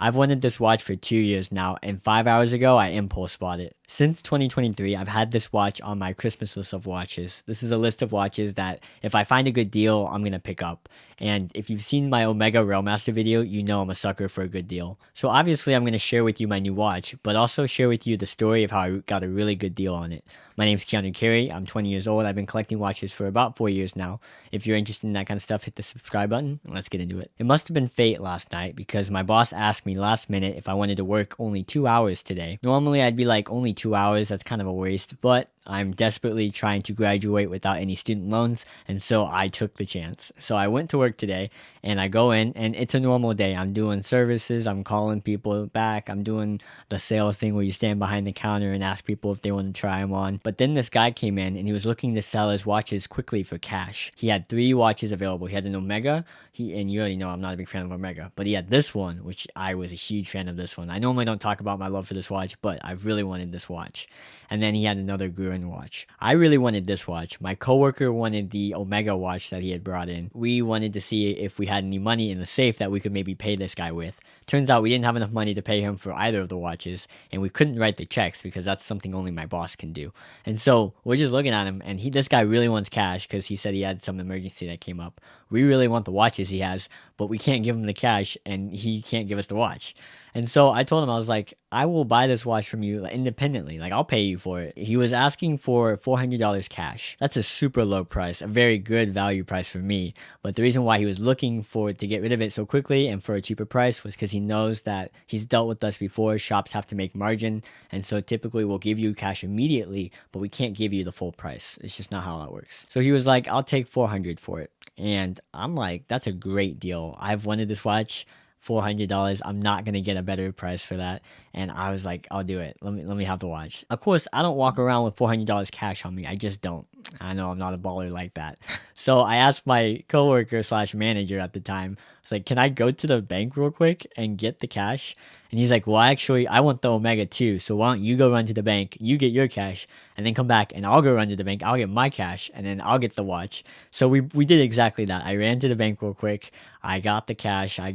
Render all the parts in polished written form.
I've wanted this watch for 2 years now, and 5 hours ago, I impulse bought it. Since 2023, I've had this watch on my Christmas list of watches. This is a list of watches that if I find a good deal, I'm gonna pick up. And if you've seen my Omega Railmaster video, you know I'm a sucker for a good deal. So obviously, I'm gonna share with you my new watch, but also share with you the story of how I got a really good deal on it. My name's Keanu Carey. I'm 20 years old. I've been collecting watches for about 4 years now. If you're interested in that kind of stuff, hit the subscribe button and let's get into it. It must have been fate last night because my boss asked me last minute if I wanted to work only 2 hours today. Normally, I'd be like, only 2 hours, that's kind of a waste, but I'm desperately trying to graduate without any student loans, and so I took the chance. So I went to work today, and I go in, and it's a normal day. I'm doing services, I'm calling people back, I'm doing the sales thing where you stand behind the counter and ask people if they want to try them on. But then this guy came in, and he was looking to sell his watches quickly for cash. He had 3 watches available. He had an Omega, and you already know I'm not a big fan of Omega, but he had this one, which I was a huge fan of this one. I normally don't talk about my love for this watch, but I really wanted this watch. And then he had another Gurin watch. I really wanted this watch. My coworker wanted the Omega watch that he had brought in. We wanted to see if we had any money in the safe that we could maybe pay this guy with. Turns out we didn't have enough money to pay him for either of the watches, and we couldn't write the checks because that's something only my boss can do. And so we're just looking at him, and this guy really wants cash because he said he had some emergency that came up. We really want the watches he has, but we can't give him the cash, and he can't give us the watch. And so I told him, I was like, I will buy this watch from you independently. Like, I'll pay you for it. He was asking for $400 cash. That's a super low price, a very good value price for me. But the reason why he was looking for to get rid of it so quickly and for a cheaper price was because he knows that he's dealt with us before. Shops have to make margin. And so typically we'll give you cash immediately, but we can't give you the full price. It's just not how that works. So he was like, I'll take 400 for it. And I'm like, that's a great deal. I've wanted this watch. $400. I'm not gonna get a better price for that. And I was like, I'll do it. Let me have the watch. Of course, I don't walk around with $400 cash on me. I just don't. I know I'm not a baller like that. So I asked my coworker slash manager at the time. I was like, can I go to the bank real quick and get the cash? And he's like, well, actually, I want the Omega too. So why don't you go run to the bank, you get your cash, and then come back and I'll go run to the bank. I'll get my cash and then I'll get the watch. So we did exactly that. I ran to the bank real quick. I got the cash. I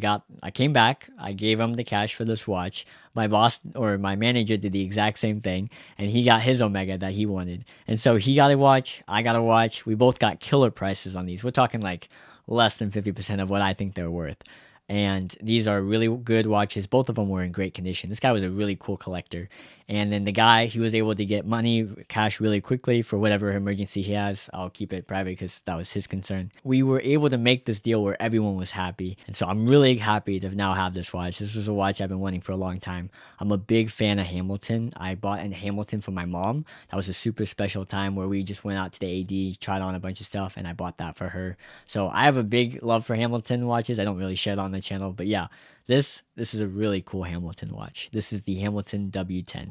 came back. I gave him the cash for this watch. My boss or my manager did the exact same thing, and he got his Omega that he wanted. And so he got a watch. I got a watch. We both got killer prices on these. We're talking like less than 50% of what I think they're worth. And these are really good watches. Both of them were in great condition. This guy was a really cool collector. And then the guy, he was able to get money, cash really quickly for whatever emergency he has. I'll keep it private because that was his concern. We were able to make this deal where everyone was happy. And so I'm really happy to now have this watch. This was a watch I've been wanting for a long time. I'm a big fan of Hamilton. I bought a Hamilton for my mom. That was a super special time where we just went out to the AD, tried on a bunch of stuff, and I bought that for her. So I have a big love for Hamilton watches. I don't really share it on the channel, but yeah, this is a really cool Hamilton watch. This is the Hamilton W10.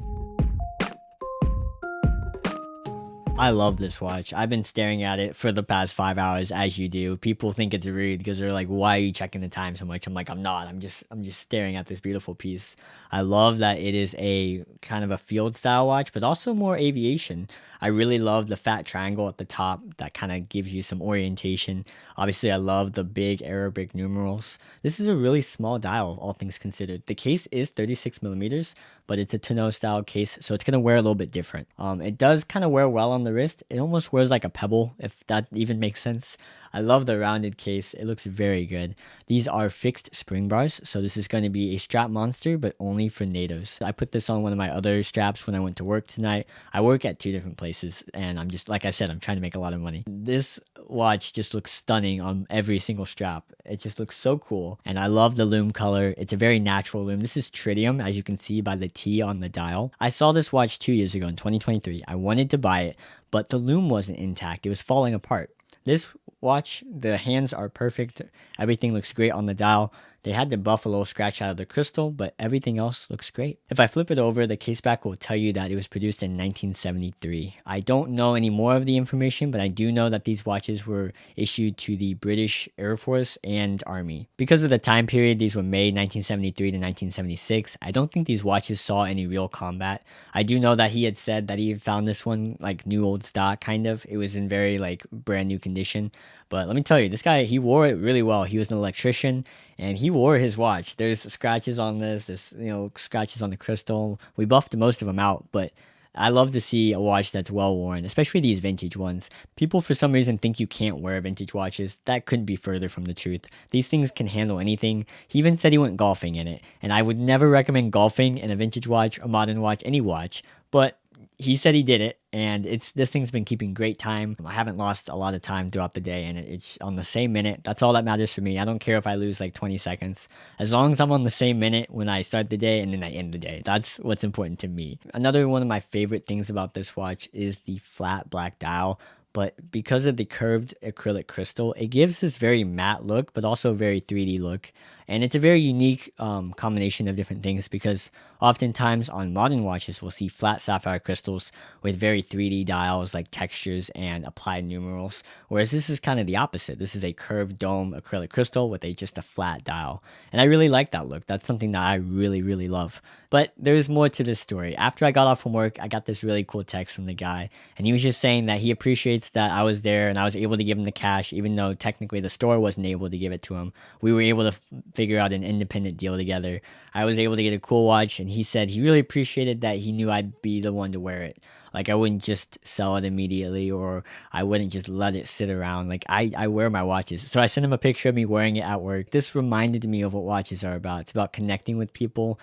I love this watch. I've been staring at it for the past 5 hours, as you do. People think it's rude because they're like, "Why are you checking the time so much?" I'm like, "I'm not. I'm just staring at this beautiful piece." I love that it is a kind of a field style watch, but also more aviation. I really love the fat triangle at the top that kind of gives you some orientation. Obviously, I love the big Arabic numerals. This is a really small dial, all things considered. The case is 36 millimeters, but it's a tonneau style case, so it's gonna wear a little bit different. It does kind of wear well on the wrist. It almost wears like a pebble, if that even makes sense. I love the rounded case. It looks very good. These are fixed spring bars, so this is going to be a strap monster, but only for NATOs. I put this on one of my other straps when I went to work tonight. I work at 2 different places, and I'm just, like I said, I'm trying to make a lot of money. This watch just looks stunning on every single strap. It just looks so cool, and I love the lume color. It's a very natural lume. This is tritium, as you can see by the T on the dial. I saw this watch 2 years ago in 2023. I wanted to buy it, but the lume wasn't intact. It was falling apart. This watch, the hands are perfect. Everything looks great on the dial. They had the buffalo scratch out of the crystal, but everything else looks great. If I flip it over, the case back will tell you that it was produced in 1973. I don't know any more of the information, but I do know that these watches were issued to the British Air Force and Army. Because of the time period, these were made 1973 to 1976. I don't think these watches saw any real combat. I do know that he had said that he found this one like new old stock, kind of. It was in very like brand new condition. But let me tell you, this guy, he wore it really well. He was an electrician, and he wore his watch. There's scratches on this. There's scratches on the crystal. We buffed most of them out, but I love to see a watch that's well worn, especially these vintage ones. People for some reason think you can't wear vintage watches. That couldn't be further from the truth. These things can handle anything. He even said he went golfing in it, and I would never recommend golfing in a vintage watch, a modern watch, any watch. But he said he did it, and this thing's been keeping great time. I haven't lost a lot of time throughout the day, and it's on the same minute. That's all that matters for me. I don't care if I lose like 20 seconds. As long as I'm on the same minute when I start the day and then I end the day. That's what's important to me. Another one of my favorite things about this watch is the flat black dial. But because of the curved acrylic crystal, it gives this very matte look, but also a very 3D look. And it's a very unique combination of different things because oftentimes on modern watches, we'll see flat sapphire crystals with very 3D dials like textures and applied numerals. Whereas this is kind of the opposite. This is a curved dome acrylic crystal with just a flat dial. And I really like that look. That's something that I really, really love. But there's more to this story. After I got off from work, I got this really cool text from the guy. And he was just saying that he appreciates that I was there and I was able to give him the cash, even though technically the store wasn't able to give it to him. We were able to figure out an independent deal together. I was able to get a cool watch, and he said he really appreciated that he knew I'd be the one to wear it. Like I wouldn't just sell it immediately, or I wouldn't just let it sit around. Like I wear my watches. So I sent him a picture of me wearing it at work. This reminded me of what watches are about. It's about connecting with people,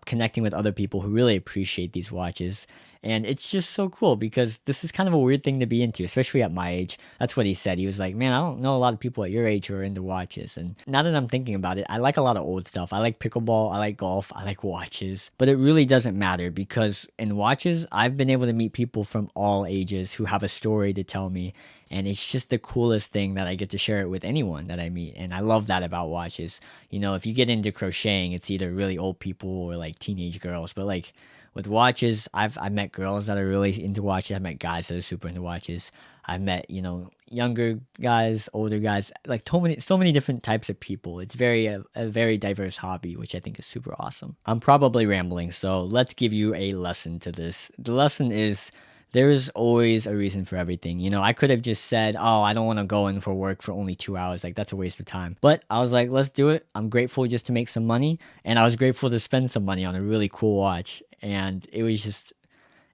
connecting with other people who really appreciate these watches. And it's just so cool because this is kind of a weird thing to be into, especially at my age. That's what he said. He was like, man, I don't know a lot of people at your age who are into watches. And now that I'm thinking about it, I like a lot of old stuff. I like pickleball, I like golf, I like watches. But it really doesn't matter because in watches, I've been able to meet people from all ages who have a story to tell me. And it's just the coolest thing that I get to share it with anyone that I meet. And I love that about watches. If you get into crocheting, it's either really old people or like teenage girls. But like, with watches, I've met girls that are really into watches. I've met guys that are super into watches. I've met younger guys, older guys, like so many different types of people. It's a very diverse hobby, which I think is super awesome. I'm probably rambling, so let's give you a lesson to this. The lesson is there is always a reason for everything. I could have just said, oh, I don't want to go in for work for only 2 hours. Like, that's a waste of time. But I was like, let's do it. I'm grateful just to make some money. And I was grateful to spend some money on a really cool watch. And it was just,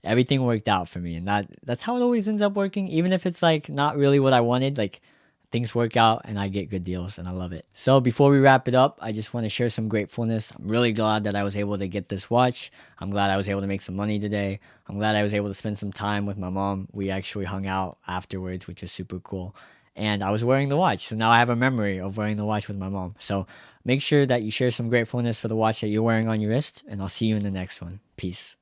everything worked out for me. And that's how it always ends up working. Even if it's like not really what I wanted, like things work out and I get good deals and I love it. So before we wrap it up, I just want to share some gratefulness. I'm really glad that I was able to get this watch. I'm glad I was able to make some money today. I'm glad I was able to spend some time with my mom. We actually hung out afterwards, which was super cool. And I was wearing the watch. So now I have a memory of wearing the watch with my mom. So make sure that you share some gratefulness for the watch that you're wearing on your wrist. And I'll see you in the next one. Peace.